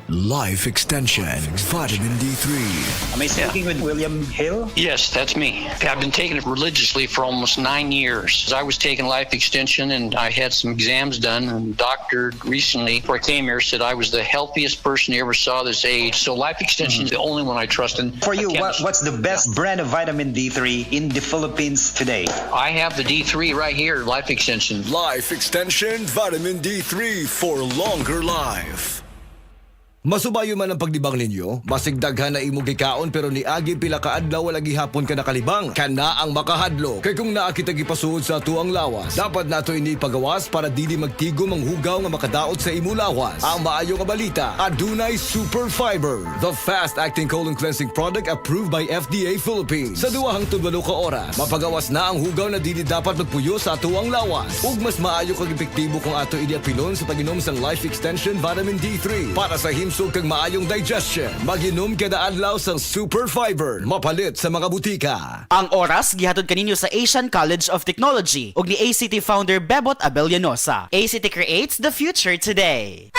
Life Extension, Vitamin D3. Am I speaking with William Hill? Yes, that's me. I've been taking it religiously for almost 9 years. I was taking Life Extension and I had some exams done, and the doctor recently, before I came here, said I was the healthiest person he ever saw this age. So Life Extension is the only one I trust in. For you, what's the best brand of vitamin D3 in the Philippines today? I have the D3 right here, Life Extension. Life Extension, Vitamin D3 for longer life. Masubayo man ang pagdibang ninyo, masigdaghan na imo gikaon pero ni agi pila ka adlaw wala gihapon ka nakalibang. Kana ang makahadlo. Kay kung naa kita gipasuod sa tuang lawas, dapat nato ini pagawas para dili magtigom ang hugaw nga makadaot sa imo lawas. Ang maayo nga balita, adunay Super Fiber, the fast-acting colon cleansing product approved by FDA Philippines. Sa 2 ka oras, mapagawas na ang hugaw na dili dapat magpuyo sa tuang lawas. Ug mas maayo kag epektibo kung ato ini apilon sa pag-inom sa Life Extension Vitamin D3 para sa himsog kag maayong digestion. Mag-inom kada adlaw sang Super Fiber, mapalit sa mga butika. Ang oras gihatod kaninyo sa Asian College of Technology ug ni ACT founder Bebot Abellanosa. ACT creates the future today.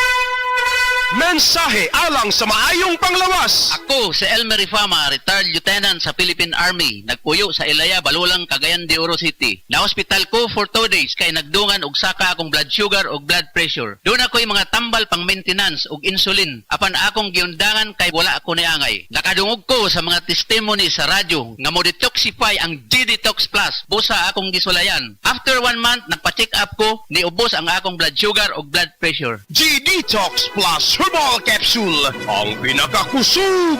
Mensahe alang sa maayong panglawas. Ako si Elmer Ifama, retired lieutenant sa Philippine Army. Nagpuyo sa Ilaya, Balulang, Cagayan de Oro City. Na-hospital ko for 2 days kay nagdungan og saka akong blood sugar og blood pressure. Doon ako'y mga tambal pang maintenance og insulin. Apan akong giundangan kay wala ako niangay. Nakadungog ko sa mga testimony sa radyo nga mo detoxify ang G-Detox Plus. Busa akong gisulayan. After 1 month, nagpa-check up ko, niubos ang akong blood sugar og blood pressure. G-Detox Plus Herbal Capsule, ang pinakakusog.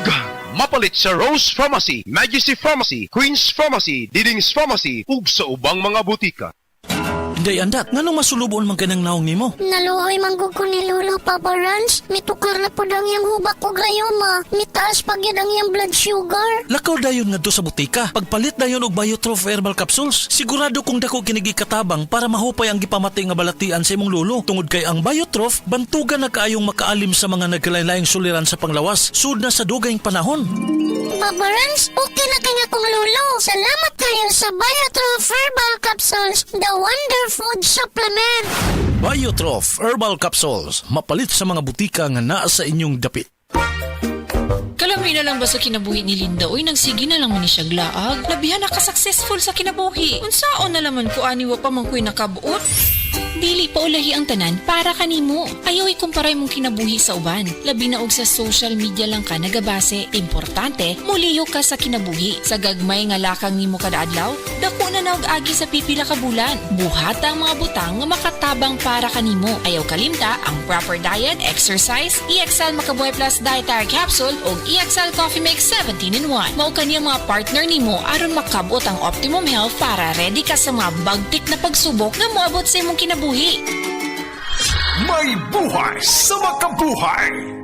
Mapalit sa Rose Pharmacy, Majesty Pharmacy, Queen's Pharmacy, Diding's Pharmacy, ug sa ubang mga butika. Day andat, nganong masulubon man kanang naong nimo? Naluhoy manggug ko ni Lolo Papa Rans. Mitukar na po ang iyang hubak ko gayoma. Mitaas pag yan ang iyang blood sugar. Lakaw dayon ngadto sa butika. Pagpalit dayon og Biotrof Herbal Capsules. Sigurado kung dako kinigi katabang para mahupay ang gipamati nga balatian sa imong lolo. Tungod kay ang Biotrof, bantugan na kaayong makaalim sa mga nagkalain-laing suliran sa panglawas. Sud na sa dugayng panahon. Papa Rans, okay na kanya kong lolo. Salamat kayo sa Biotrof Herbal Capsules, the wonder food supplement. Biotrof Herbal Capsules. Mapalit sa mga butika nga naa sa inyong dapit. Kalamay na lang ba sa kinabuhi ni Linda? Uy, nagsige na lang man ni siya glaag. Labihan na ka-successful sa kinabuhi. Unsaon na laman ko aniwa pa man ko'y nakabuot? Dili pa ulahi ang tanan para kanimo. Ayaw ikumparay mong kinabuhi sa uban. Labi na og sa social media lang ka nagabase. Importante, muliyo ka sa kinabuhi. Sa gagmay nga lakang nimo kada adlaw, dako na naog agi sa pipila ka bulan. Buhat ang mga butang nga makatabang para kanimo. Ayaw kalimta ang proper diet, exercise, EXL Makabuhay Plus Dietary Capsule o EXL Coffee Mix 17-in-1. Mao kaniyang mga partner nimo aron makabot ang optimum health para ready ka sa mga bagtik na pagsubok nga moabot sa imong kinabuhi. May buhay sa makabuhay.